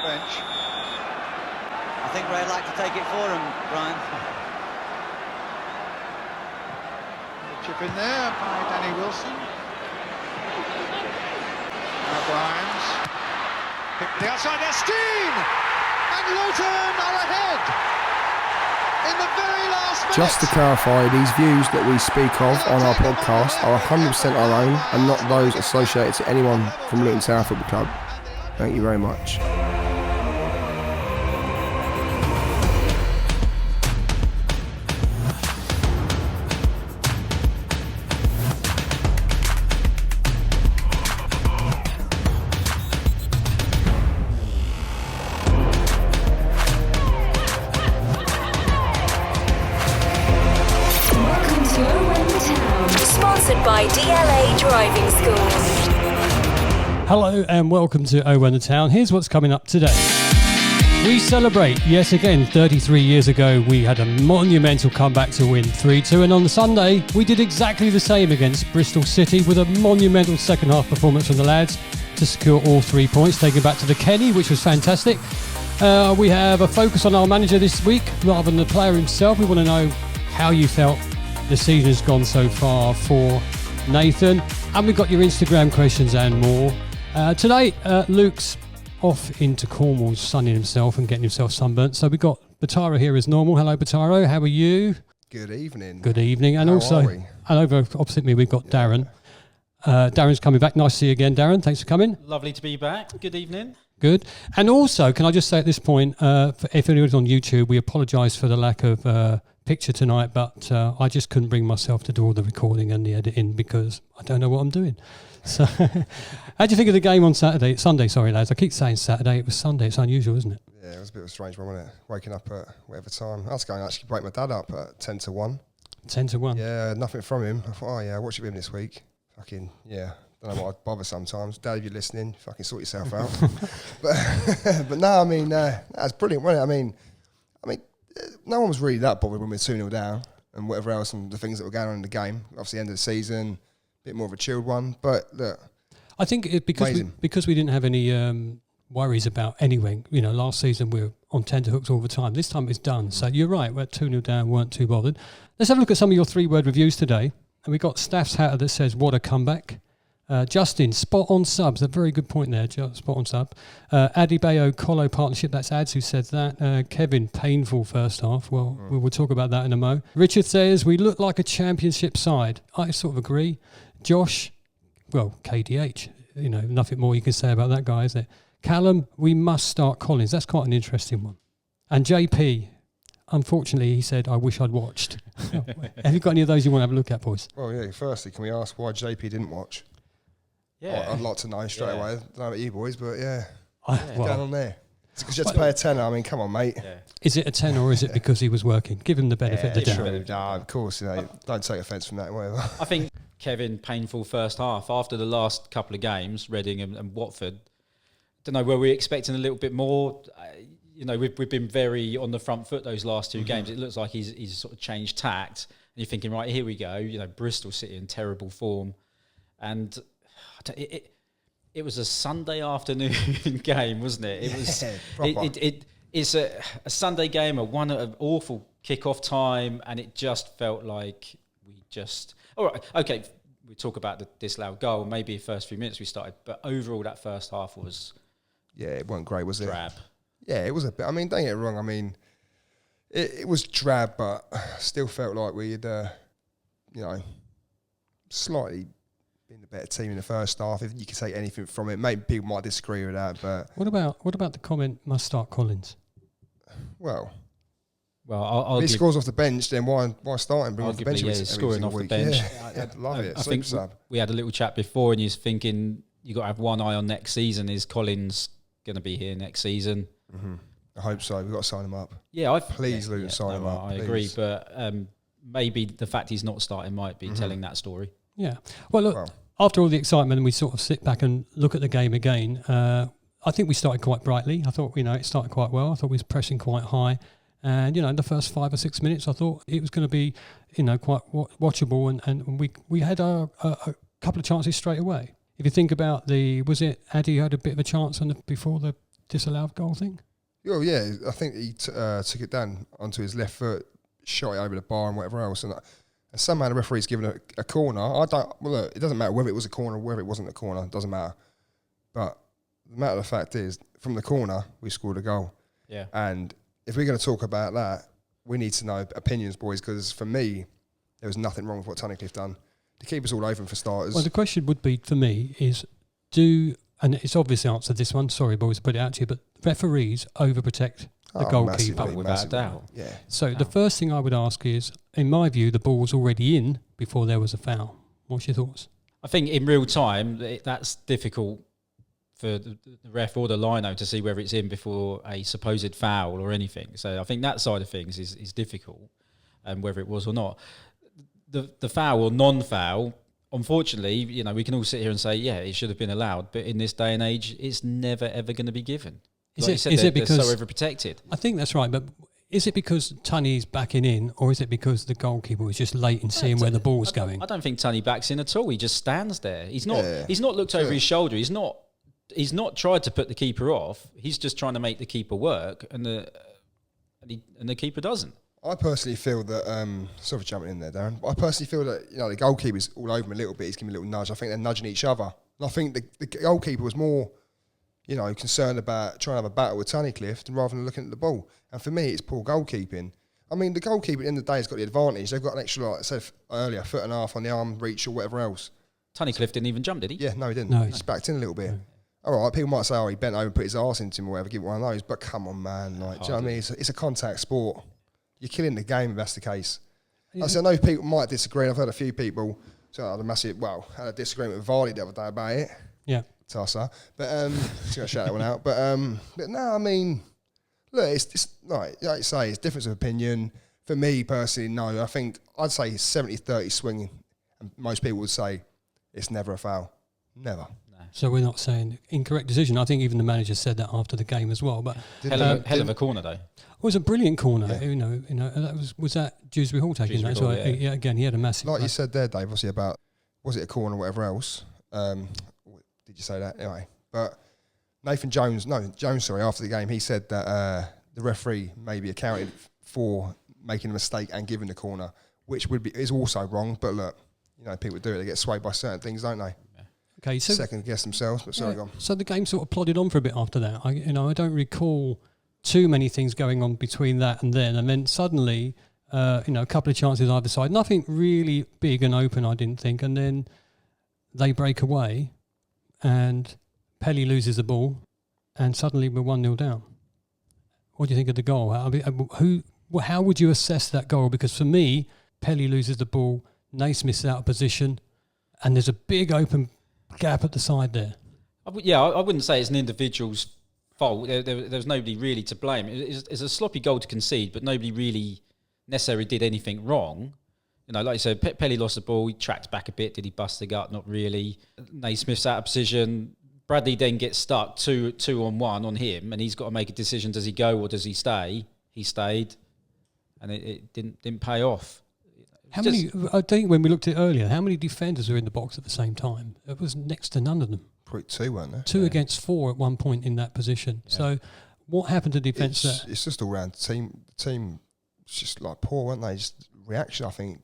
French. I think Ray'd like to take it for him, Brian. Chip in there by Danny Wilson. Now Grimes. Picked the outside there, Steen! And Luton are ahead! In the very last minute. Just to clarify, these views that we speak of on our podcast are 100% our own and not those associated to anyone from Luton Town Football Club. Thank you very much. Hello and welcome to Oh When the Town. Here's what's coming up today. We celebrate, yes again, 33 years ago we had a monumental comeback to win 3-2, and on the Sunday we did exactly the same against Bristol City with a monumental second half performance from the lads to secure all 3 points, taken back to the Kenny, which was fantastic. We have a focus on our manager this week rather than the player himself. We want to know how you felt the season has gone so far for Nathan, and we've got your Instagram questions and more. Today, Luke's off into Cornwall, sunning himself and getting himself sunburnt. So we've got Bataro here as normal. Hello, Bataro. How are you? Good evening. Good evening. And and over opposite me, we've got Darren. Darren's coming back. Nice to see you again, Darren. Thanks for coming. Lovely to be back. Good evening. Good. And also, can I just say at this point, if anyone's on YouTube, we apologise for the lack of picture tonight, but I just couldn't bring myself to do all the recording and the editing because I don't know what I'm doing. So, how do you think of the game on Sunday, lads? I keep saying Saturday. It was Sunday. It's unusual, isn't it? Yeah, it was a bit of a strange one, wasn't it? Waking up at whatever time. I was going to actually break my dad up at 10 to 1. 10 to 1? Yeah, nothing from him. I thought, oh yeah, I'll watch it with him this week. Fucking, yeah. Don't know why I'd bother sometimes. Dad, if you're listening, fucking sort yourself out. but no, I mean, that's brilliant, wasn't it? I mean, no one was really that bothered when we were 2-0 down and whatever else and the things that were going on in the game. Obviously, end of the season, a bit more of a chilled one. But look, I think because we didn't have any worries about anything. You know, last season we were on tenterhooks all the time. This time it's done. So you're right. We're 2-0 down, weren't too bothered. Let's have a look at some of your 3-word reviews today. And we got Staff's Hatter that says, "What a comeback." Justin, spot on subs. A very good point there, spot on sub. Adebayo Colo partnership, that's Ads who said that. Kevin, painful first half. Well, we will talk about that in a mo. Richard says, "We look like a championship side." I sort of agree. Josh, well, KDH, you know, nothing more you can say about that guy, is there? Callum, "We must start Collins." That's quite an interesting one. And JP, unfortunately, he said, "I wish I'd watched." Have you got any of those you want to have a look at, boys? Well, yeah, firstly, can we ask why JP didn't watch? Yeah, I'd like to know straight away. I don't know about you boys, but what's going on there? It's because you have to pay a tenner. I mean, come on, mate. Yeah. Is it a tenner or is it because he was working? Give him the benefit of the doubt. No, of course, you know, don't take offence from that, whatever. I think Kevin, painful first half. After the last couple of games, Reading and Watford, don't know, were we expecting a little bit more? You know, we've been very on the front foot those last two games. It looks like he's sort of changed tact. And you're thinking, right, here we go. You know, Bristol City in terrible form. And it was a Sunday afternoon game, wasn't it? It was. It's a Sunday game, an awful kick-off time, and it just felt like we just. All right, okay. We talk about the disallowed goal. Maybe the first few minutes we started, but overall that first half was. Yeah, it wasn't great, was it? Drab. Yeah, it was a bit. I mean, don't get it wrong. I mean, it was drab, but still felt like we had, you know, slightly. Been the better team in the first half. If you can take anything from it, maybe people might disagree with that. But what about the comment, "Must start Collins"? Well, if he scores off the bench, then why start him? Bring off the bench. Scoring off the bench. Yeah, I'd love it. I think we had a little chat before, and you're thinking you got to have one eye on next season. Is Collins going to be here next season? Mm-hmm. I hope so. We've got to sign him up. Yeah, please, Luton, sign him up. I agree, but maybe the fact he's not starting might be telling that story. Yeah. Well, look, after all the excitement and we sort of sit back and look at the game again, I think we started quite brightly. I thought, it started quite well. I thought we was pressing quite high. And, in the first 5 or 6 minutes, I thought it was going to be, quite watchable. And we had a couple of chances straight away. If you think about was it Addy who had a bit of a chance before the disallowed goal thing? Oh yeah, I think he took it down onto his left foot, shot it over the bar and whatever else, and somehow the referee's given a corner. Well, look, it doesn't matter whether it was a corner or whether it wasn't a corner. It doesn't matter. But the matter of the fact is, from the corner, we scored a goal. Yeah. And if we're going to talk about that, we need to know opinions, boys, because for me, there was nothing wrong with what Tunnicliffe done. The keeper's all over him for starters. Well, the question would be, for me, is and it's obviously answered this one, sorry boys to put it out to you, but referees overprotect the goalkeeper. Without a doubt. Yeah. So the first thing I would ask is, in my view, the ball was already in before there was a foul. What's your thoughts? I think in real time, that's difficult for the ref or the lino to see whether it's in before a supposed foul or anything. So I think that side of things is difficult, whether it was or not. The foul or non-foul, unfortunately, we can all sit here and say, yeah, it should have been allowed. But in this day and age, it's never, ever going to be given. Is it because they're so overprotected? I think that's right, but is it because Tunney's backing in, or is it because the goalkeeper was just late in seeing where the ball was going? I don't think Tunney backs in at all. He just stands there. He's not. Yeah. He's not looked over his shoulder. He's not tried to put the keeper off. He's just trying to make the keeper work, and the keeper doesn't. I personally feel that. Sorry for jumping in there, Darren. I personally feel that the goalkeeper's all over him a little bit. He's giving a little nudge. I think they're nudging each other. And I think the goalkeeper was more, concerned about trying to have a battle with Tunnicliffe rather than looking at the ball. And for me, it's poor goalkeeping. I mean, the goalkeeper at the end of the day has got the advantage. They've got an extra, like I said earlier, 1.5 foot on the arm reach or whatever else. Tunnicliffe didn't even jump, did he? Yeah, no, he didn't. No. He just backed in a little bit. No. All right, people might say, he bent over and put his arse into him or whatever, give it one of those. But come on, man. Do you know what I mean? It's a contact sport. You're killing the game if that's the case. Yeah. I know people might disagree. I've heard a few people had a disagreement with Vardy the other day about it. Yeah. Tosser. But just going to shout that one out. But no, I mean, look, it's like you say, it's difference of opinion. For me personally, no. I think I'd say 70-30 swinging. And most people would say it's never a foul. Never. So we're not saying incorrect decision. I think even the manager said that after the game as well. But hell of a corner though. It was a brilliant corner. Yeah. That was that Dewsbury Hall taking that as well. Yeah, again, he had a massive. Like you said there, Dave. Obviously about was it a corner or whatever else? Did you say that anyway? But Jones, after the game, he said that the referee maybe accounted for making a mistake and giving the corner, which is also wrong. But look, people do it. They get swayed by certain things, don't they? Okay, so second guess themselves, but sorry, go on. So the game sort of plodded on for a bit after that. I don't recall too many things going on between that and then suddenly, a couple of chances either side. Nothing really big and open, I didn't think. And then they break away, and Pelly loses the ball, and suddenly we're 1-0 down. What do you think of the goal? How would you assess that goal? Because for me, Pelly loses the ball, Naismith's out of position, and there's a big open gap at the side there. I wouldn't say it's an individual's fault. There's nobody really to blame. It's a sloppy goal to concede, but nobody really necessarily did anything wrong. Like you said, Pelly lost the ball. He tracked back a bit. Did he bust the gut? Not really. Naismith's out of position. Bradley then gets stuck 2-on-1 on him, and he's got to make a decision. Does he go or does he stay? He stayed, and it didn't pay off. I think when we looked at it earlier, how many defenders were in the box at the same time? It was next to none of them. Probably 2, weren't there? 2 against 4 at one point in that position. Yeah. So what happened to defence there? It's just all round. The team just like poor, weren't they? Just reaction, I think,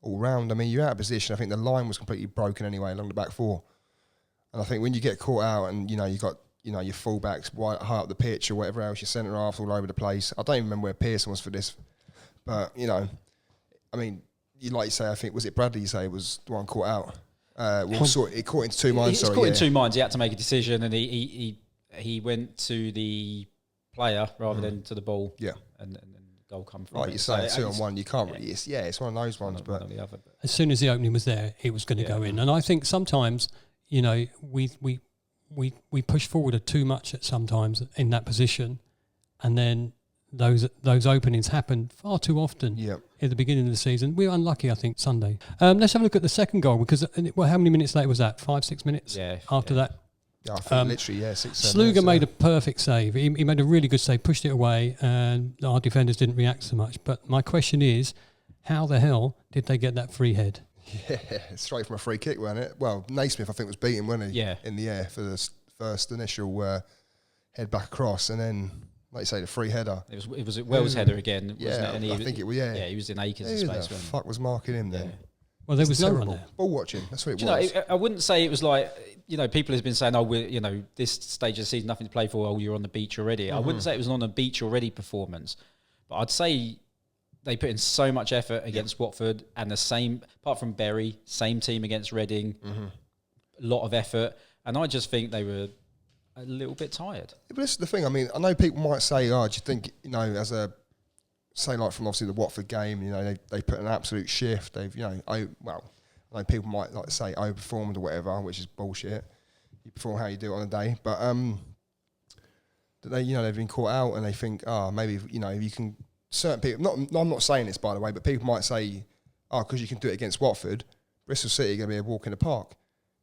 all round. I mean, you're out of position. I think the line was completely broken anyway along the back 4. And I think when you get caught out and, you got, your fullbacks right high up the pitch or whatever else, your centre halves all over the place. I don't even remember where Pearson was for this. But, I mean, like you say, I think, was it Bradley you say was the one caught out? It caught into 2 minds. He's caught in 2 minds. He had to make a decision, and he went to the player rather than to the ball. Yeah, and the goal come from. Like you say, 2-on-1, you can't really. It's one of those ones. But as soon as the opening was there, it was going to go in. And I think sometimes, we push forward too much at sometimes in that position, and then those openings happen far too often at the beginning of the season. We were unlucky, I think, Sunday. Let's have a look at the second goal, because how many minutes later was that? 5-6 minutes after that? Yeah, I think literally, 6-7 Sluga made a perfect save. He made a really good save, pushed it away, and our defenders didn't react so much. But my question is, how the hell did they get that free head? Yeah, straight from a free kick, wasn't it? Well, Naismith, I think, was beaten, wasn't he? Yeah. In the air for the first initial head back across, and then, like you say, the free header. It was Wells' header again, wasn't Yeah, it? And I think it was, yeah. Yeah, he was in acres of Who space. the Wasn't he? fuck was marking him then? Yeah. Well, there was no one Terrible. there. Ball watching, that's what it Do was. you know, I wouldn't say it was like, people have been saying, this stage of the season, nothing to play for, you're on the beach already. I wouldn't say it was an on the beach already performance, but I'd say they put in so much effort against Watford, and the same, apart from Bury, same team against Reading, a lot of effort, and I just think they were a little bit tired. Yeah, but this is the thing, I mean, I know people might say, do you think, as a, say like from obviously the Watford game, they put an absolute shift. They've, I know people might like to say overperformed or whatever, which is bullshit. You perform how you do it on a day, but that they, they've been caught out and they think, maybe you can. Certain people, I'm not saying this by the way, but people might say, because you can do it against Watford, Bristol City are going to be a walk in the park.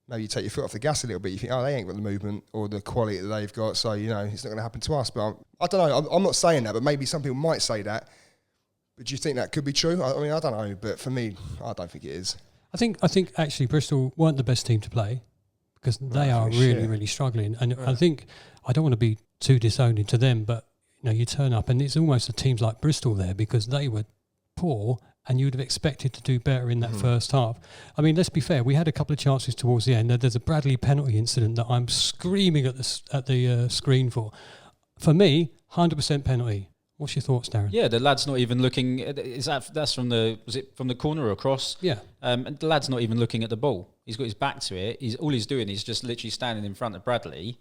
Maybe you take your foot off the gas a little bit. You think, they ain't got the movement or the quality that they've got, so it's not going to happen to us. But I don't know. I'm not saying that, but maybe some people might say that. But do you think that could be true? I mean, I don't know, but for me, I don't think it is. I think actually Bristol weren't the best team to play because they are really, really struggling. And I think I don't want to be too disowning to them, but you turn up and it's almost the teams like Bristol there because they were poor and you would have expected to do better in that first half. I mean, let's be fair. We had a couple of chances towards the end. There's a Bradley penalty incident that I'm screaming at the screen for. For me, 100% penalty. What's your thoughts, Darren? Yeah, the lad's not even looking. That's from the corner or across? Yeah. And the lad's not even looking at the ball. He's got his back to it. All he's doing is just literally standing in front of Bradley.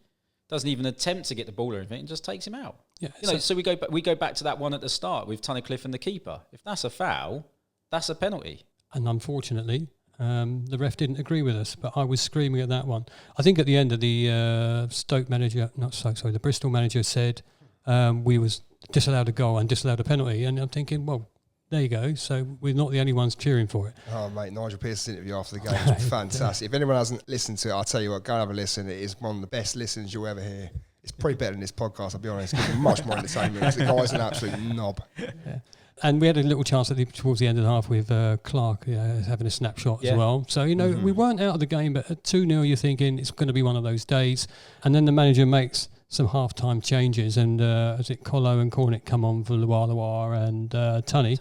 Doesn't even attempt to get the ball or anything. And just takes him out. Yeah. So we go back to that one at the start with Tunnicliffe and the keeper. If that's a foul, that's a penalty. And unfortunately, the ref didn't agree with us, but I was screaming at that one. I think at the end of the the Bristol manager said we was disallowed a goal and disallowed a penalty, and I'm thinking, well, there you go. So we're not the only ones cheering for it. Oh, mate, Nigel Pearson's interview after the game was fantastic. If anyone hasn't listened to it, I'll tell you what, go and have a listen. It is one of the best listens you'll ever hear. It's probably better than this podcast, I'll be honest. It's much more entertainment. The guy's an absolute knob. Yeah. And we had a little chance towards the end of the half with Clark having a snapshot as well. So, we weren't out of the game, but at 2-0, you're thinking it's going to be one of those days. And then the manager makes some half-time changes, and Colo and Cornick come on for Luar and Tunney.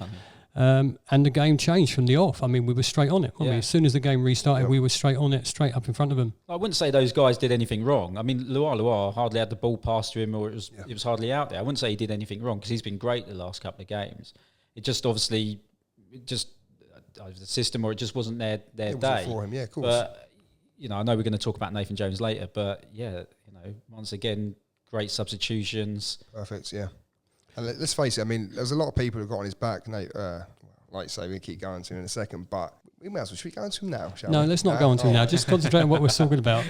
And the game changed from the off. I mean, we were straight on it, weren't we? As soon as the game restarted, we were straight on it, straight up in front of them. I wouldn't say those guys did anything wrong. I mean, Luar hardly had the ball passed to him, or it was hardly out there. I wouldn't say he did anything wrong because he's been great the last couple of games. It just obviously, the system, or it just wasn't their day. Wasn't for him, yeah, of course. But I know we're going to talk about Nathan Jones later, but once again, great substitutions. Perfect, yeah. And let's face it, I mean, there's a lot of people who got on his back. Like you say, we'll keep going to him in a second, but we may as well. Should we go into him now, shall we? No, let's not go into him now. Just concentrate on what we're talking about.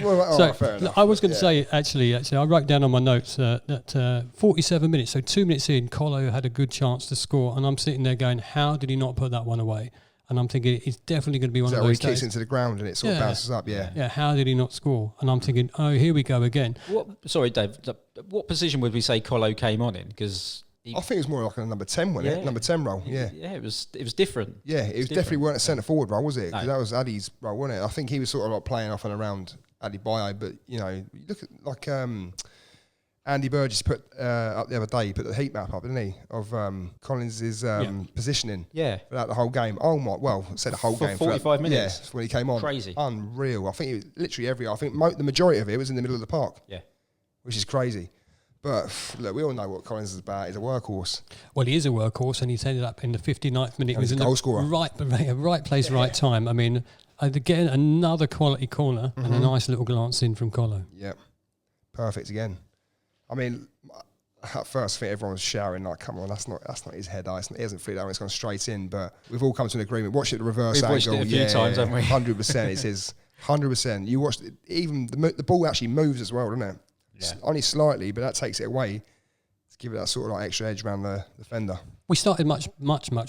Fair enough. I was going to say, actually, I wrote down on my notes that 47 minutes, so 2 minutes in, Colo had a good chance to score, and I'm sitting there going, how did he not put that one away? And I'm thinking, it's definitely going to be one of those days. He kicks into the ground and it sort of bounces up, Yeah, how did he not score? And I'm thinking, here we go again. Sorry, Dave, what position would we say Colo came on in? Because I think it was more like a number 10, wasn't it? Number 10 role, yeah. Yeah, it was different. Yeah, it was definitely weren't a centre forward role, was it? Because No. that was Addy's role, wasn't it? I think he was sort of like playing off and around Addy Bayo, but you look at like Andy Burgess put up the other day, he put the heat map up, didn't he, of Collins' positioning throughout the whole game. Oh my, well, I said the whole game. 45 minutes. Yeah, when he came on. Crazy. Unreal. I think it was literally the majority of it was in the middle of the park. Yeah. Which is crazy. But look, we all know what Collins is about. He's a workhorse. Well, he is a workhorse, and he's ended up in the 59th minute. He was in goal scorer. Right place, right time. I mean, again, another quality corner and a nice little glance in from Colo. Yep. Perfect again. I mean, at first I think everyone was shouting like, come on, that's not his head. He hasn't freed out, it's gone straight in. But we've all come to an agreement. Watch it the reverse angle. We've watched it a few times, haven't we? 100%. It's his 100%. You watched it, even the ball actually moves as well, doesn't it? Yeah. Only slightly, but that takes it away to give it that sort of like extra edge around the defender. We started much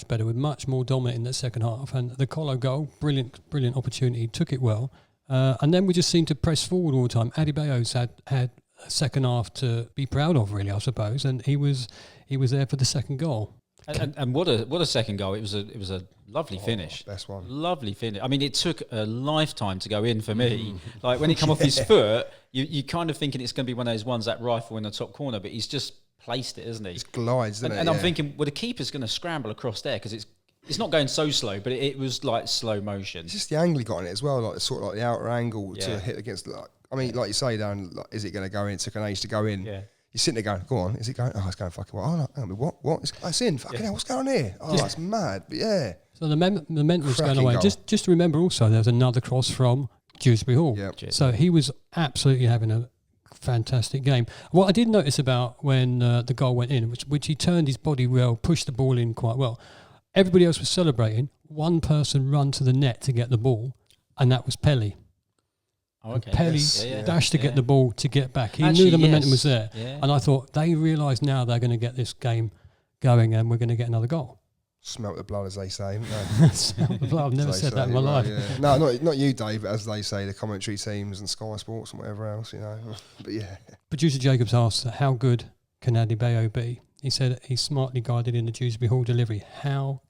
better, with much more dominant in the second half, and the Colo goal, brilliant opportunity, took it well, and then we just seemed to press forward all the time. Adebayo's had a second half to be proud of, really, I suppose, and he was there for the second goal. And what a second goal! It was a lovely finish. Best one. Lovely finish. I mean, it took a lifetime to go in for me. Like when he come off his foot, you kind of thinking it's going to be one of those ones, that rifle in the top corner, but he's just placed it, isn't he? It glides, doesn't it? And I'm thinking, well, the keeper's going to scramble across there because it's not going so slow, but it was like slow motion. It's just the angle he got on it as well, like sort of like the outer angle to hit against. Like, I mean, like you say, Darren, like, is it going to go in? It took an age to go in. Yeah. You're sitting there going, go on, is it going? Oh, it's going fucking well. Oh, no, what? It's in. Fucking hell, what's going on here? Oh, that's mad. But yeah. So the momentum's going Cracking away. goal. Just to remember also, there was another cross from Dewsbury Hall. Yep. So he was absolutely having a fantastic game. What I did notice about when the goal went in, which he turned his body well, pushed the ball in quite well. Everybody else was celebrating. One person ran to the net to get the ball, and that was Pelly. Oh, okay. Pelly dashed to get the ball to get back. He knew the momentum was there. Yeah. And I thought, they realise now they're going to get this game going and we're going to get another goal. Smelt the blood, as they say. No. Smelt the blood. I've never said that in my life. Yeah. No, not you, Dave, but as they say, the commentary teams and Sky Sports and whatever else, you know. But yeah. Producer Jacobs asked, how good can Adebayo be? He said he's smartly guided in the Dewsbury Hall delivery. How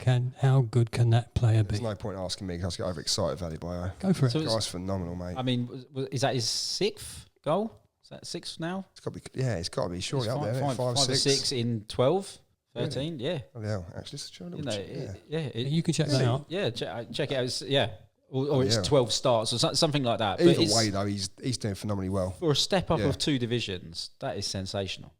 good can that player be? There's no point asking me because I get overexcited about Adebayo. Go for it. So The guy's phenomenal, mate. I mean, is that his sixth goal? Is that sixth now? It's got to be. Yeah, it's got to be surely It's up there. isn't it? five or six in 12, 13. Yeah. Oh, yeah, actually, it's a little You can check that out. Yeah, check it out. Or it's 12 starts or something like that. Either way, though, he's doing phenomenally well. For a step up of 2 divisions, that is sensational.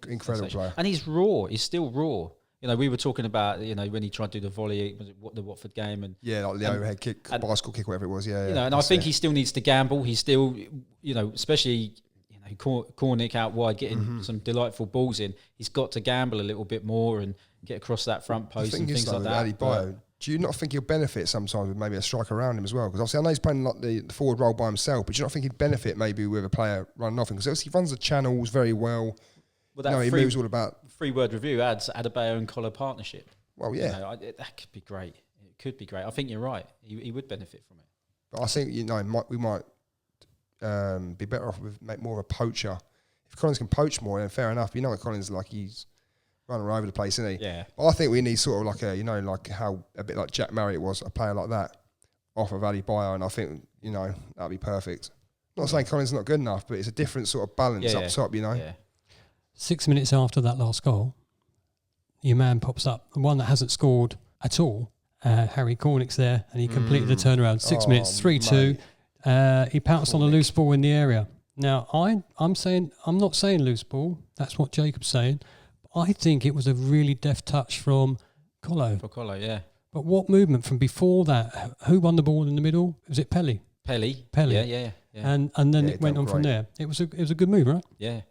Incredible player. And he's raw. He's still raw. You know, we were talking about, you know, when he tried to do the volley, was it the Watford game? And yeah, like the overhead kick, bicycle kick, whatever it was. Yeah, you know, and I think he still needs to gamble. He's still, you know, especially, you know, Cornick out wide, getting some delightful balls in. He's got to gamble a little bit more and get across that front post and things like that. Adebayo, do you not think he'll benefit sometimes with maybe a striker around him as well? Because obviously I know he's playing like the forward role by himself, but do you not think he'd benefit maybe with a player running off him? Because he runs the channels very well. Well, he moves all about. 3-word review adds Adebayo and Collar partnership. Well, yeah. You know, that could be great. It could be great. I think you're right. He would benefit from it. But I think, you know, we might be better off with make more of a poacher. If Collins can poach more, then fair enough. You know what Collins is like, he's running all over the place, isn't he? Yeah. But I think we need sort of like a, you know, like how a bit like Jack Marriott was, a player like that off of Adebayo, and I think, you know, that'd be perfect. Not saying Collins is not good enough, but it's a different sort of balance up top, you know? Yeah. 6 minutes after that last goal, your man pops up, the one that hasn't scored at all. Harry Cornick's there, and he completed the turnaround. 6 minutes, 3-2. He pounced on a loose ball in the area. Now, I'm not saying loose ball. That's what Jacob's saying. I think it was a really deft touch from Colo. For Colo, yeah. But what movement from before that? Who won the ball in the middle? Was it Pelly? Pelly. Yeah. And then it went on from there. It was a good move, right? Yeah.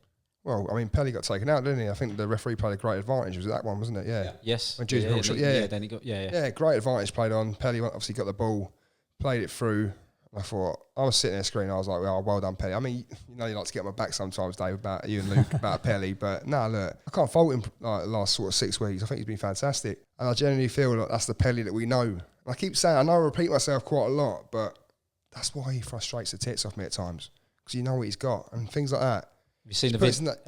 Well, I mean, Pelly got taken out, didn't he? I think the referee played a great advantage. Was it that one, wasn't it? Yeah. Yes. When Dewsbury shot, Then he got, Yeah, great advantage played on. Pelly obviously got the ball, played it through. I thought, I was sitting there screaming, I was like, well done, Pelly. I mean, you know, you like to get on my back sometimes, Dave, about you and Luke, about Pelly, but look, I can't fault him like the last sort of 6 weeks. I think he's been fantastic. And I genuinely feel like that's the Pelly that we know. And I keep saying, I know I repeat myself quite a lot, but that's why he frustrates the tits off me at times. Because you know what he's got and things like that. Have you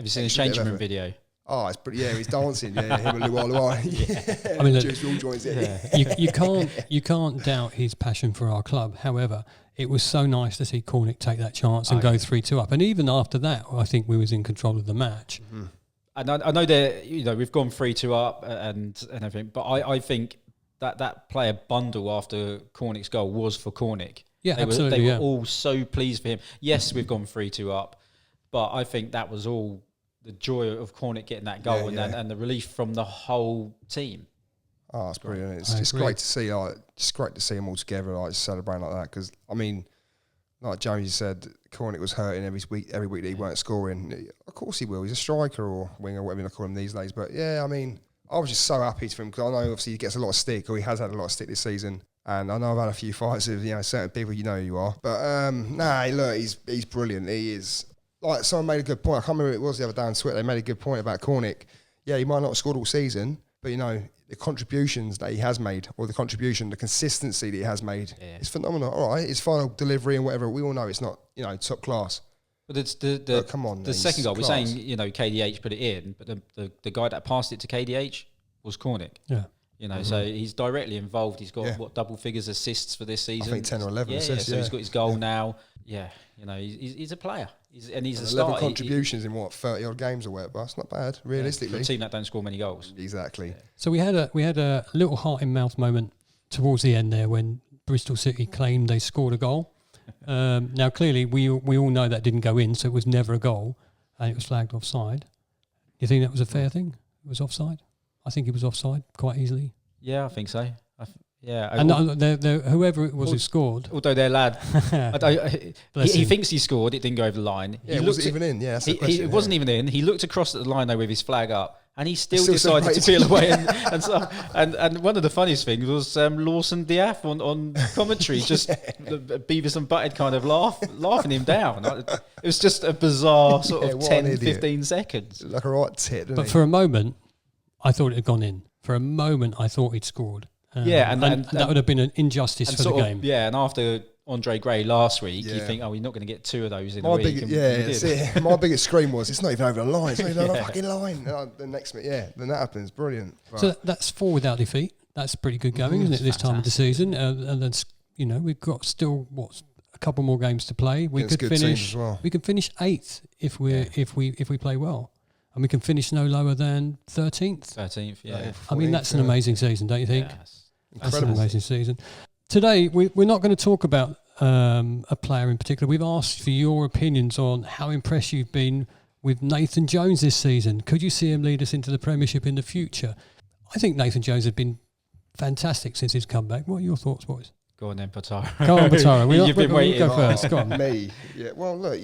seen the changing room video? Oh, it's pretty. Yeah, he's dancing. Yeah, him and Luai. Yeah, I mean, look, all joins in. you can't doubt his passion for our club. However, it was so nice to see Cornick take that chance and go 3-2 up. And even after that, I think we was in control of the match. Mm-hmm. And I know that, you know, we've gone 3-2 up and everything, but I think that player bundle after Cornick's goal was for Cornick. Yeah, absolutely. They were all so pleased for him. Yes, we've gone 3-2 up, but I think that was all the joy of Cornick getting that goal and the relief from the whole team. Oh, it's brilliant. It's just great to see. It's great to see them all together, like celebrating like that. Because I mean, like Jonesy said, Cornick was hurting every week that he weren't scoring. Of course he will. He's a striker or winger, whatever you call him these days. But yeah, I mean, I was just so happy for him because I know obviously he gets a lot of stick, or he has had a lot of stick this season. And I know I've had a few fights with certain people. You know who you are. But look, he's brilliant. He is. Like someone made a good point. I can't remember who it was the other day on Twitter. They made a good point about Cornick. Yeah, he might not have scored all season, but you know the contributions that he has made, or the consistency that he has made, is phenomenal. All right, his final delivery and whatever, we all know it's not top class. But it's come on, the second goal. We're saying KDH put it in, but the guy that passed it to KDH was Cornick. Yeah. You know, so he's directly involved. He's got double figures assists for this season. I think 10 or 11 assists. So he's got his goal now. Yeah, you know, he's a player. He's a starter. 11 contributions in 30 odd games or whatever. It's not bad, realistically. For a team that don't score many goals. Exactly. So we had a little heart in mouth moment towards the end there when Bristol City claimed they scored a goal. Now clearly we all know that didn't go in, so it was never a goal, and it was flagged offside. Do you think that was a fair thing? It was offside. I think it was offside quite easily. Yeah, I think so. And whoever it was who scored, although their lad, he thinks he scored. It didn't go over the line. Yeah, it wasn't even in. Yeah, that's the question. It wasn't even in. He looked across at the line though with his flag up, and he still decided to peel away. And one of the funniest things was Lawson Diaf on commentary, just Beavis and Butthead kind of laughing him down. It was just a bizarre sort of 10, 15 seconds. Like a right tit, but for a moment, I thought it had gone in. For a moment, I thought he'd scored. And that would have been an injustice for the game. And after Andre Gray last week, you think, we're not going to get 2 of those in a week. My biggest scream was, it's not even over the line. It's not even on the fucking line. The next minute, then that happens. Brilliant. But so that's 4 without defeat. That's pretty good going, isn't it? This time of the season, and then we've got still a couple more games to play. We could finish. As well. We can finish 8th if we play well. And we can finish no lower than 13th. 13th, yeah. I mean, that's an amazing season, don't you think? Yes. That's an amazing season. Today, we're not going to talk about a player in particular. We've asked for your opinions on how impressed you've been with Nathan Jones this season. Could you see him lead us into the Premiership in the future? I think Nathan Jones has been fantastic since his comeback. What are your thoughts, boys? Go on then, Patara. Go on, Patara. You've been waiting. Go first. Go on. Me. Yeah. Well, look.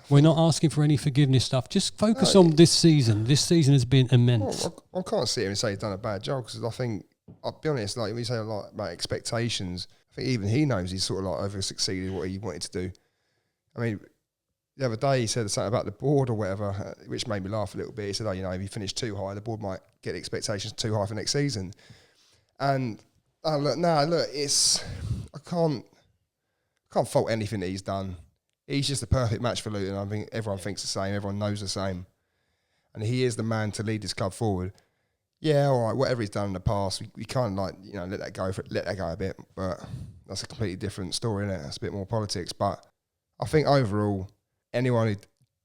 We're not asking for any forgiveness stuff. Just focus on this season. This season has been immense. Well, I can't sit here and say he's done a bad job because I think, I'll be honest, like when you say a lot about expectations, I think even he knows he's sort of like over succeeded what he wanted to do. I mean, the other day he said something about the board or whatever, which made me laugh a little bit. He said, if you finish too high, the board might get expectations too high for next season. And look, it's I can't fault anything that he's done. He's just a perfect match for Luton. I think everyone thinks the same. Everyone knows the same. And he is the man to lead this club forward. Yeah, all right, whatever he's done in the past, we can't let that go a bit. But that's a completely different story, isn't it? That's a bit more politics. But I think overall, anyone who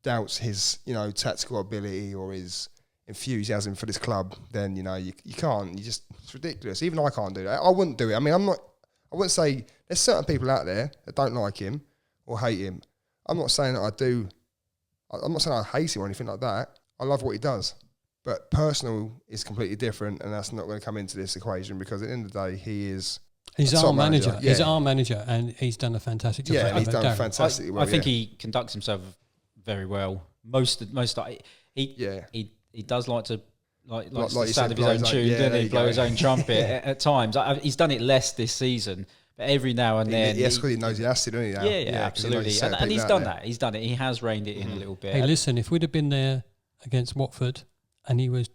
doubts his, tactical ability or his enthusiasm for this club, then, you can't. It's ridiculous. Even I can't do that. I wouldn't do it. I mean, I wouldn't say there's certain people out there that don't like him or hate him. I'm not saying that I do. I'm not saying I hate him or anything like that. I love what he does. But personal is completely different, and that's not going to come into this equation because at the end of the day, he's our manager. Yeah. He's our manager, and he's done a fantastic job. Yeah, he's done fantastic. I think he conducts himself very well. He does like to like the sound of his own tune, doesn't he? Blow his own trumpet at times. He's done it less this season. But every now and then... Yes, because he knows he has to, doesn't he? Yeah, absolutely. And he's done that. He's done it. He has reined it in a little bit. Hey, listen, if we'd have been there against Watford and he was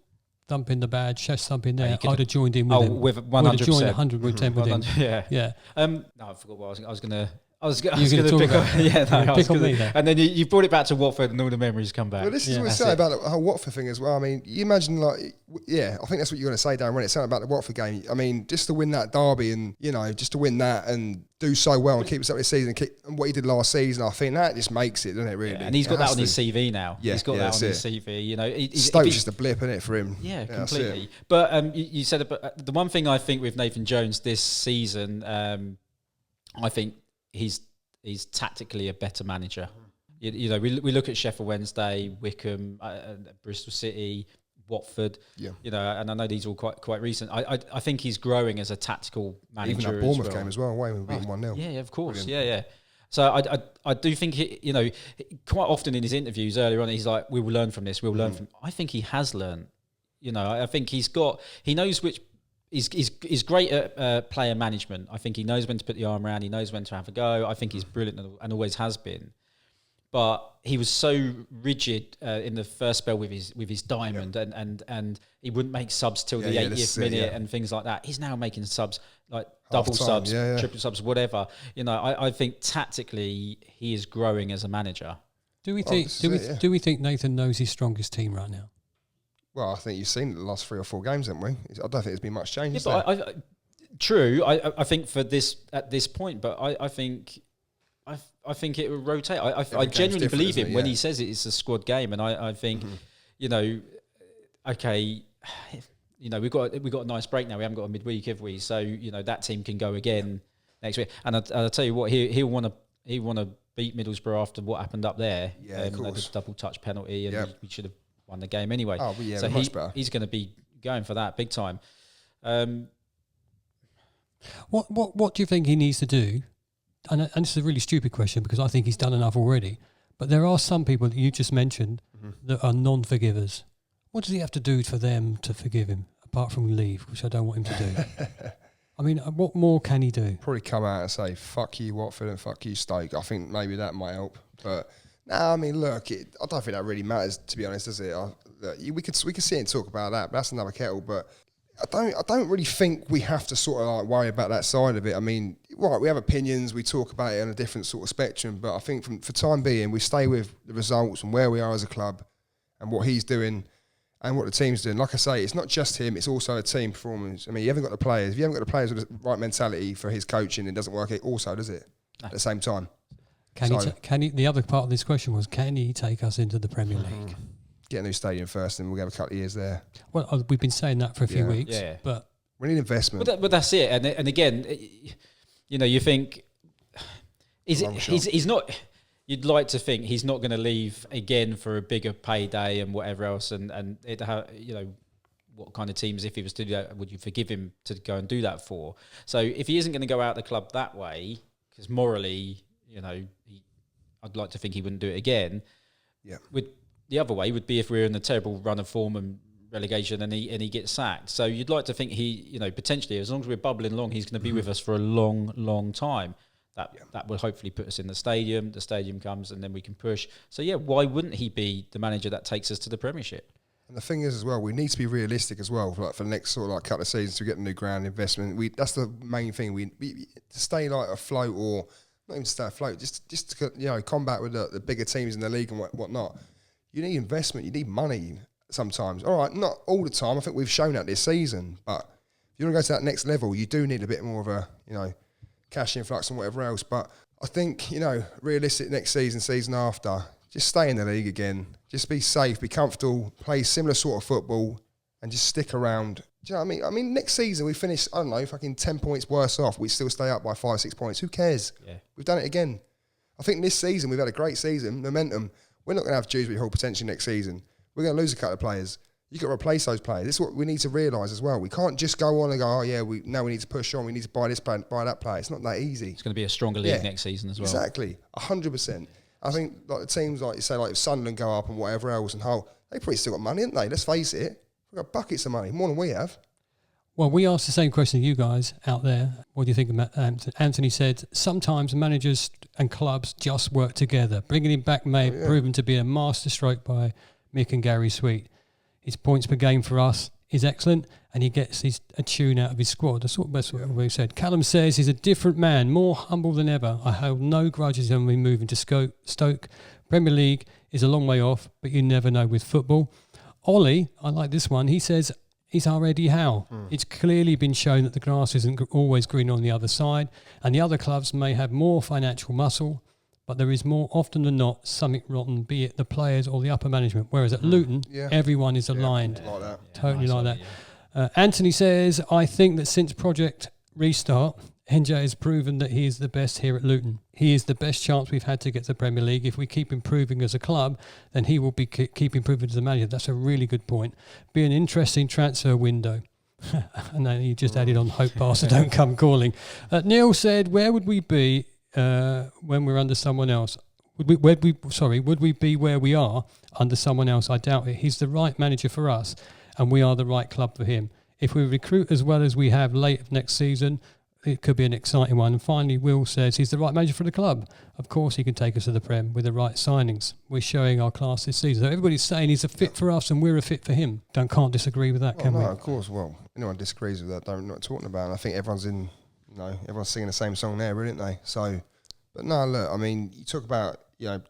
thumping the bad, chest thumping there, I'd have joined in with him. With 100%. Would have joined 110 with him. Yeah. No, I forgot what I was going to... I was going to pick on me there. And then you brought it back to Watford and all the memories come back. Well, this is what we say about the whole Watford thing as well. I mean, you imagine I think that's what you're going to say, Darren, when it's something about the Watford game. I mean, just to win that derby and, just to win that and do so well and keep us up this season and what he did last season, I think that just makes it, doesn't it, really? Yeah, and he's got that on his CV now. Yeah, he's got that on his CV, Stoke's just a blip, isn't it, for him? Yeah, completely. But you said the one thing I think with Nathan Jones this season, I think he's tactically a better manager. We look at Sheffield Wednesday, Wickham, Bristol City, Watford. Yeah. And I know these are all quite recent. I think he's growing as a tactical manager. Even that Bournemouth game as well. Why we beaten 1-0? Yeah, of course. Brilliant. Yeah. So I do think quite often in his interviews earlier on, he's like, "We will learn from this. We'll learn from." I think he has learned. I think he knows which. He's great at player management. I think he knows when to put the arm around. He knows when to have a go. I think he's brilliant and always has been. But he was so rigid in the first spell with his diamond, and he wouldn't make subs till the 80th minute and things like that. He's now making subs like double subs, triple subs, whatever. I think tactically he is growing as a manager. Do we think Nathan knows his strongest team right now? Well, I think you've seen the last 3 or 4 games, haven't we? I don't think there's been much change. Yeah, but true. I think for this at this point, but I think it will rotate. I genuinely believe him when he says it's a squad game, and I think okay, we've got a nice break now. We haven't got a midweek, have we? So that team can go again next week. And I'll tell you what, he'll want to beat Middlesbrough after what happened up there. Yeah, of course. The double touch penalty, and we should have won the game anyway. Oh, yeah, so much better. He's going to be going for that big time. What do you think he needs to do? And this is a really stupid question because I think he's done enough already. But there are some people that you just mentioned that are non-forgivers. What does he have to do for them to forgive him, apart from leave, which I don't want him to do? I mean, what more can he do? Probably come out and say, fuck you, Watford, and fuck you, Stoke. I think maybe that might help. But, no, I mean, look, I don't think that really matters, to be honest, does it? We could sit and talk about that, but that's another kettle. But I don't really think we have to sort of like worry about that side of it. I mean, right, we have opinions, we talk about it on a different sort of spectrum, but I think for time being, we stay with the results and where we are as a club and what he's doing and what the team's doing. Like I say, it's not just him, it's also a team performance. I mean, you haven't got the players. If you haven't got the players with the right mentality for his coaching, it doesn't work also, does it? At the same time. Can he? The other part of this question was, can he take us into the Premier League? Get a new stadium first and we'll have a couple of years there. Well, we've been saying that for a few weeks. Yeah. But we need investment. But that's it. And again, you think, he's not... You'd like to think he's not going to leave again for a bigger payday and whatever else, and what kind of teams, if he was to do that, would you forgive him to go and do that for? So if he isn't going to go out the club that way, because morally, I'd like to think he wouldn't do it again. Yeah. The other way would be if we're in a terrible run of form and relegation and he gets sacked. So you'd like to think he, potentially, as long as we're bubbling along, he's going to be with us for a long, long time. That will hopefully put us in the stadium. The stadium comes and then we can push. So, why wouldn't he be the manager that takes us to the Premiership? And the thing is as well, we need to be realistic as well, like for the next sort of like couple of seasons to get a new ground investment. That's the main thing. We to stay like afloat, or not even stay afloat, just to combat with the bigger teams in the league and whatnot. You need investment. You need money sometimes. All right, not all the time. I think we've shown that this season. But if you want to go to that next level, you do need a bit more of a cash influx and whatever else. But I think, realistic next season after, just stay in the league again. Just be safe, be comfortable, play similar sort of football, and just stick around. Do you know what I mean? I mean, next season we finish, I don't know, fucking 10 points worse off. We still stay up by 5-6 points. Who cares? Yeah. We've done it again. I think this season we've had a great season, momentum. We're not going to have Dewsbury Hall potentially next season. We're going to lose a couple of players. You've got to replace those players. This is what we need to realise as well. We can't just go on and go, we need to push on. We need to buy this player, buy that player. It's not that easy. It's going to be a stronger league next season as well. Exactly, 100%. I think like the teams like you say, like if Sunderland go up and whatever else and Hull, they probably still got money, haven't they? Let's face it. We've got buckets of money, more than we have. Well, we asked the same question to you guys out there. What do you think of Anthony said, sometimes managers and clubs just work together. Bringing him back may have proven to be a masterstroke by Mick and Gary Sweet. His points per game for us is excellent, and he gets a tune out of his squad. That's what we said. Callum says he's a different man, more humble than ever. I hold no grudges on him moving to Stoke. Premier League is a long way off, but you never know with football. Ollie, I like this one. He says he's our Eddie Howe. It's clearly been shown that the grass isn't always green on the other side, and the other clubs may have more financial muscle, but there is more often than not something rotten, be it the players or the upper management. Whereas at Luton, everyone is aligned. Like that. Totally like that. Anthony says, I think that since Project Restart, NJ has proven that he is the best here at Luton. He is the best chance we've had to get to the Premier League. If we keep improving as a club, then he will be keep improving as a manager. That's a really good point. Be an interesting transfer window. And then he just added on, hope Barca don't come calling. Neil said, where would we be when we're under someone else? Would we be where we are under someone else? I doubt it. He's the right manager for us, and we are the right club for him. If we recruit as well as we have late of next season, it could be an exciting one. And finally, Will says he's the right manager for the club. Of course, he can take us to the Prem with the right signings. We're showing our class this season. So everybody's saying he's a fit for us and we're a fit for him. Can't disagree with that, can we? No, of course. Well, anyone disagrees with that, don't know what I'm talking about. And I think everyone's singing the same song there, really, aren't they? So, but no, look, I mean, you talk about,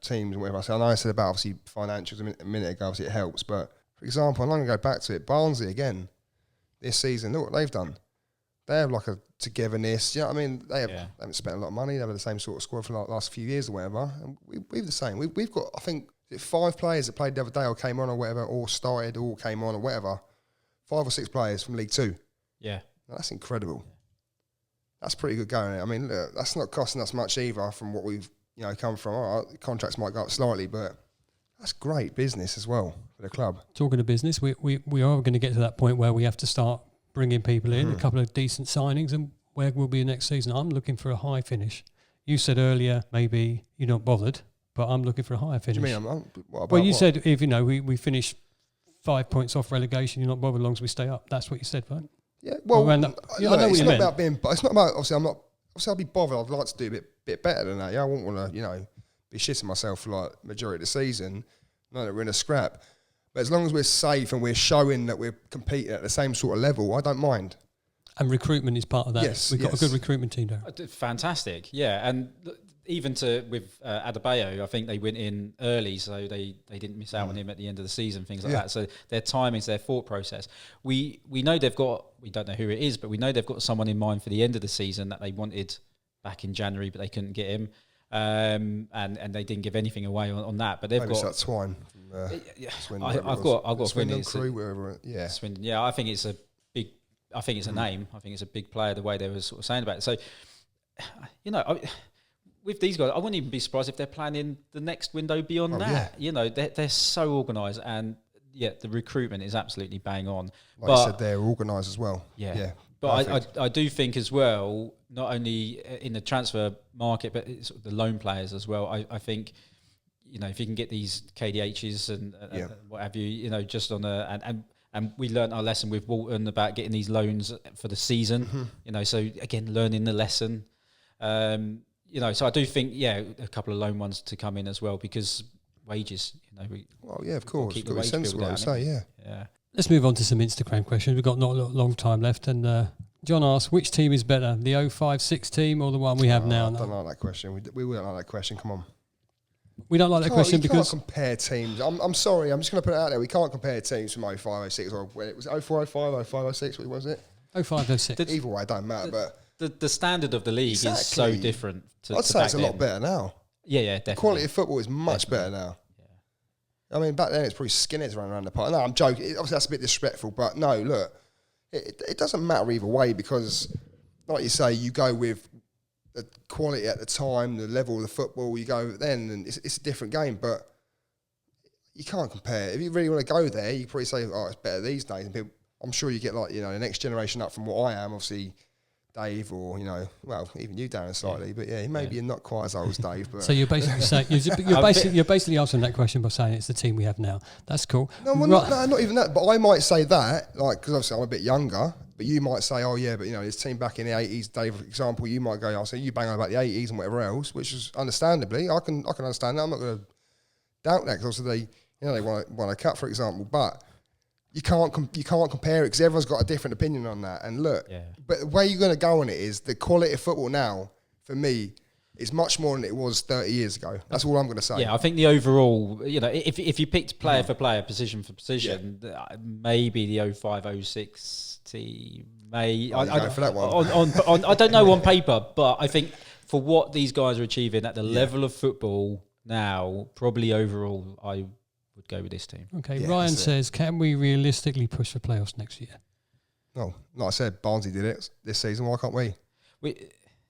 teams and whatever. I know I said about, obviously, financials a minute ago, obviously it helps, but For example, I'm going to go back to it. Barnsley again this season. Look what they've done. They have like a togetherness. You know what I mean? They haven't spent a lot of money. They have the same sort of squad for like the last few years or whatever. And we've the same. We've got, I think, 5 players that played the other day or came on or whatever, or started or came on or whatever. 5 or 6 players from League 2. Yeah. Now, that's incredible. That's pretty good going. I mean, look, that's not costing us much either from what we've come from. All right, the contracts might go up slightly, but that's great business as well for the club. Talking of business, we are going to get to that point where we have to start bringing people in, a couple of decent signings, and where will be next season? I'm looking for a high finish. You said earlier maybe you're not bothered, but I'm looking for a higher finish. What do you mean? You said if we finish 5 points off relegation, you're not bothered as long as we stay up. That's what you said, right? Yeah. Well, I know it's what you not meant. about being. It's not about. Obviously, I'm not. Obviously, I'll be bothered. I'd like to do a bit better than that. Yeah, I wouldn't want to, be shitting myself for like majority of the season. Not that we're in a scrap, but as long as we're safe and we're showing that we're competing at the same sort of level, I don't mind. And recruitment is part of that. Yes, We've got a good recruitment team there. Fantastic, yeah. And even with Adebayo, I think they went in early, so they didn't miss out on him at the end of the season, things like that. So their timings, their thought process. We know they've got, we don't know who it is, but we know they've got someone in mind for the end of the season that they wanted back in January, but they couldn't get him. And they didn't give anything away on that. But they've got that Twine from Swindon. I've got Swindon Crew, wherever. Yeah, Swindon. Yeah, I think it's a big. I think it's a name. I think it's a big player. The way they were sort of saying about it. So, with these guys, I wouldn't even be surprised if they're planning the next window beyond that. Yeah. They're so organised, and the recruitment is absolutely bang on. Like I said, they're organised as well. Yeah. But I do think as well, not only in the transfer market, but it's the loan players as well. I think, if you can get these KDHs and what have you, just on and we learnt our lesson with Walton about getting these loans for the season. So again, learning the lesson. So I do think, a couple of loan ones to come in as well, because wages, of course. Keep got the wage bill sensible, down. Yeah. Let's move on to some Instagram questions. We've got not a long time left. And John asks, which team is better, the 05-06 team or the one we have now? I don't like that question. We don't like that question. Come on. We don't like that question because... You can't compare teams. I'm sorry. I'm just going to put it out there. We can't compare teams from 05-06 or when it was 04-05, 05-06. What was it? 05-06. Either way, it don't matter. But the standard of the league is so different. I'd say it's a lot better now. Yeah, definitely. The quality of football is much better now. I mean, back then it's probably skinheads running around the park. No, I'm joking. Obviously, that's a bit disrespectful, but no, look, it doesn't matter either way, because, like you say, you go with the quality at the time, the level of the football, you go then, and it's a different game, but you can't compare. If you really want to go there, you probably say, it's better these days. And people, I'm sure you get the next generation up from what I am, obviously, Dave, or even you, Darren, slightly, but maybe you're not quite as old as Dave. But so you're basically saying you're basically answering that question by saying it's the team we have now. That's cool. No, not even that. But I might say that, because obviously I'm a bit younger. But you might say, this team back in the 80s, Dave, for example, you might go, you bang on about the 80s and whatever else, which is understandably, I can understand that. I'm not going to doubt that, because obviously they want to cut, for example, but. You can't compare it, because everyone's got a different opinion on that. And look, but the way you're going to go on it is the quality of football now, for me, is much more than it was 30 years ago. That's all I'm going to say. Yeah, I think the overall, if you picked player for player, position for position, maybe the 05-06 team may. I go for that one. I don't know on paper, but I think for what these guys are achieving at the level of football now, probably overall, I would go with this team. Okay, Ryan says, can we realistically push for playoffs next year? No, like I said, Barnsley did it this season. Why can't we?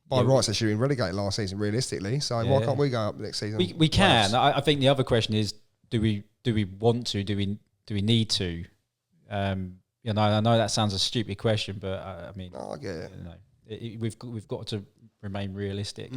By rights, they should have been relegated last season, realistically. So why can't we go up next season? We can. I think the other question is, do we want to? Do we need to? I know that sounds a stupid question, but I mean, I get it. We've got to remain realistic.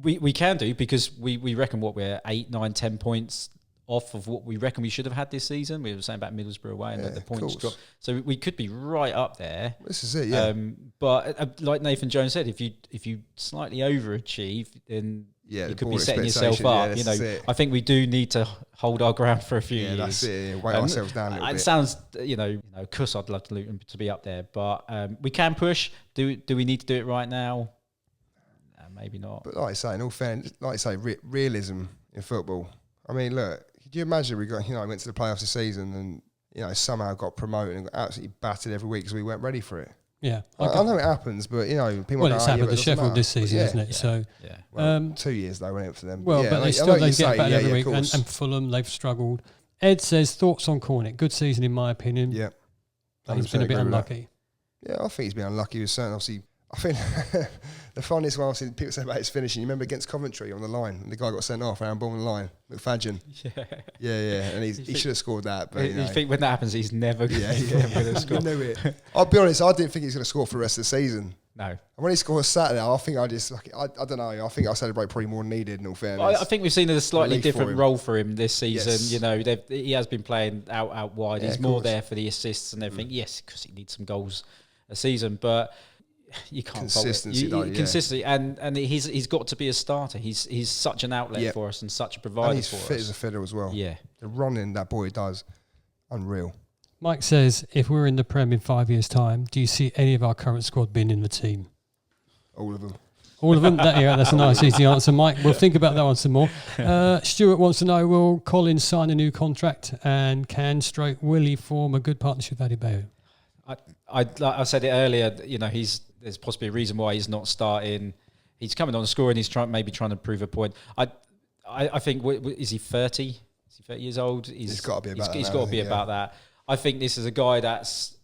We can do, because we reckon we're 8, 9, 10 points off of what we reckon we should have had this season. We were saying about Middlesbrough away and the points drop. So we could be right up there. This is it, yeah. But like Nathan Jones said, if you slightly overachieve, then you could be setting yourself up. I think we do need to hold our ground for a few years. That's it. Weight ourselves down a little bit. It sounds, of course I'd love to Luton to be up there, but we can push. Do we need to do it right now? Maybe not. But like I say, in all fairness, realism in football. I mean, look, Could you imagine we went to the playoffs this season and somehow got promoted and got absolutely battered every week because we weren't ready for it. Yeah, I know it happens, but people. Well, it's happened to Sheffield this season, isn't it? Yeah. So, Yeah. Well, 2 years though, went it for them. Well, yeah, but they get back every week. And Fulham, they've struggled. Ed says thoughts on Cornick. Good season in my opinion. Yeah, but he's been a bit unlucky. Yeah, I think he's been unlucky with certain. Obviously, I think the funniest one I've seen people say about his finishing. You remember against Coventry on the line, and the guy got sent off around ball on the line, McFadden. Yeah, and he should have scored that. But you think when that happens, he's never going to score. You knew it. I'll be honest, I didn't think he was going to score for the rest of the season. No. And when he scores Saturday, I think I don't know. I think I celebrate probably more than needed. In all fairness, I think we've seen a slightly different role for him this season. Yes. You know, he has been playing out wide. Yeah, he's more there for the assists and everything. Yes, because he needs some goals a season, but you can't consistency. Consistency, and he's got to be a starter. He's such an outlet for us and such a provider and he's for fit us. as a fiddle as well. Yeah, the running that boy does, unreal. Mike says, if we're in the Prem in 5 years' time, do you see any of our current squad being in the team? All of them. All of them? That's a nice, easy answer, Mike. We'll think about that one some more. Stuart wants to know, will Collins sign a new contract and will he form a good partnership with Adebayo? I said it earlier, there's possibly a reason why he's not starting. He's coming on scoring, he's maybe trying to prove a point. I think, is he 30? Is he 30 years old? He's got to be about that. He's got to be about that. I think this is a guy that's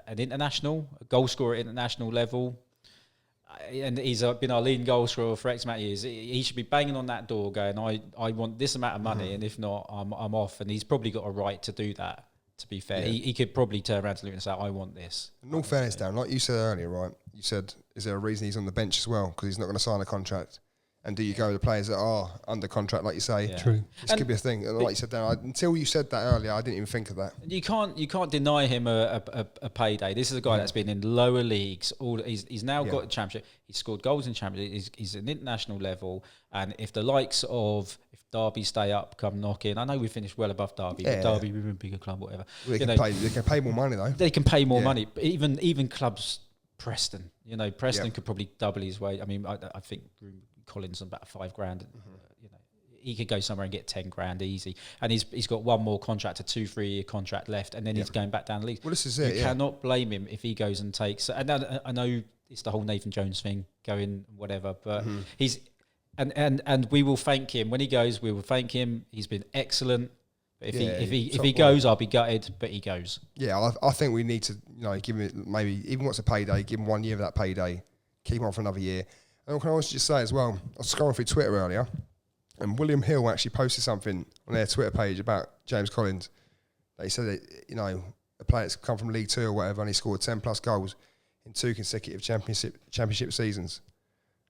an international, a goal scorer at international level. And he's been our leading goal scorer for X amount of years. He should be banging on that door going, I want this amount of money, and if not, I'm off. And he's probably got a right to do that, to be fair. He could probably turn around to Luton and say, I want this. In all fairness, Dan, like you said earlier, right? You said, is there a reason he's on the bench as well? Because he's not going to sign a contract. And do you go with the players that are under contract, like you say? Yeah. True. This could be a thing. And like you said, Dan, until you said that earlier, I didn't even think of that. You can't deny him a payday. This is a guy that's been in lower leagues. He's now got a championship. He's scored goals in championship. He's an international level. And if the likes of Derby stay up, come knocking. I know we finished well above Derby, but Derby, we're a bigger club, whatever. They can pay more money though. They can pay more money. But even clubs, Preston. Preston could probably double his wage. I mean, I think Collins on about $5,000. He could go somewhere and get 10 grand easy, and he's got one more contract, a 2-3 year contract left, and then he's going back down the league. Well, this is it. You cannot blame him if he goes and takes. And I know it's the whole Nathan Jones thing going whatever, but he's and we will thank him when he goes. We will thank him. He's been excellent. But if he goes, I'll be gutted. But he goes. Yeah, I think we need to give him maybe even what's a payday, give him 1 year of that payday, keep him on for another year. And can I also just say as well, I was scrolling through Twitter earlier, and William Hill actually posted something on their Twitter page about James Collins. They said that, a player that's come from League 2 or whatever, and he scored 10 plus goals in 2 consecutive championship seasons.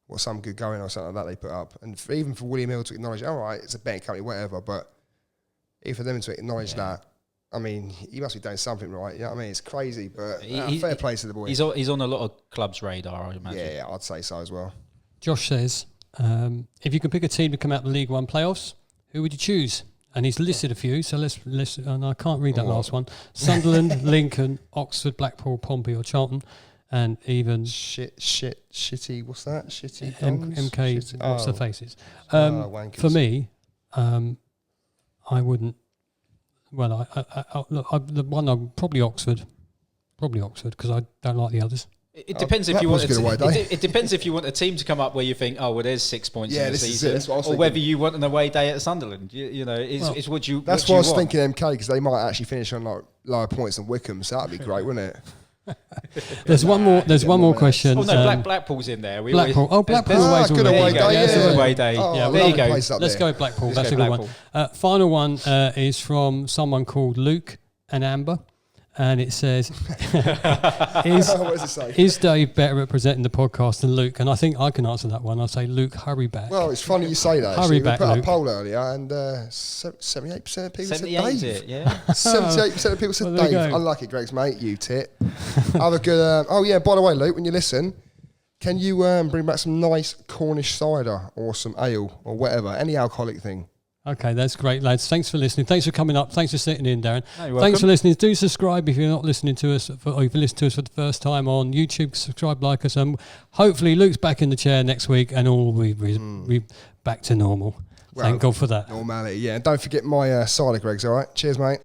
Or some good going or something like that they put up. And even for William Hill to acknowledge, all right, it's a betting company, whatever, but even for them to acknowledge that, I mean, he must be doing something right. You know what I mean? It's crazy, but fair play to the boy. He's on a lot of clubs' radar, I imagine. Yeah, I'd say so as well. Josh says, if you could pick a team to come out of the League One playoffs, who would you choose? And he's listed a few, so let's listen. And I can't read that last one. Sunderland, Lincoln, Oxford, Blackpool, Pompey or Charlton, and even... Shitty, what's that? Shitty MK, Shitty. what's the faces? Wankers. For me, I wouldn't... Well, the one I'm probably Oxford, because I don't like the others. It depends if you want. It depends if you want a team to come up where you think, oh well, there's 6 points in the season, or whether you want an away day at Sunderland. It's what you. That's why I was thinking MK, because they might actually finish on like lower points than Wickham, so that'd be great, wouldn't it? There's one more question. Oh no, Blackpool's in there. Blackpool. Blackpool away's good away day. Yeah, away day. Yeah, there you go. Let's go with Blackpool. That's a good one. Final one is from someone called Luke and Amber. And it says, what does it say? Is Dave better at presenting the podcast than Luke? And I think I can answer that one. I'll say, Luke, hurry back. Well, it's funny you say that. Hurry back, we put Luke. a poll earlier, and 78% of people said Dave. Yeah. 78% of people said well, Dave. Unlucky, Greg's mate, you tit. Have a good... oh, yeah, by the way, Luke, when you listen, can you bring back some nice Cornish cider or some ale or whatever, any alcoholic thing? Okay, that's great, lads. Thanks for listening. Thanks for coming up. Thanks for sitting in, Darren. Thanks for listening. Do subscribe if you're not listening to us, or if you listen to us for the first time on YouTube. Subscribe, like us, and hopefully Luke's back in the chair next week, and all will be back to normal. Thank God for that. Normality, yeah. And don't forget my cider, Greg's, all right? Cheers, mate.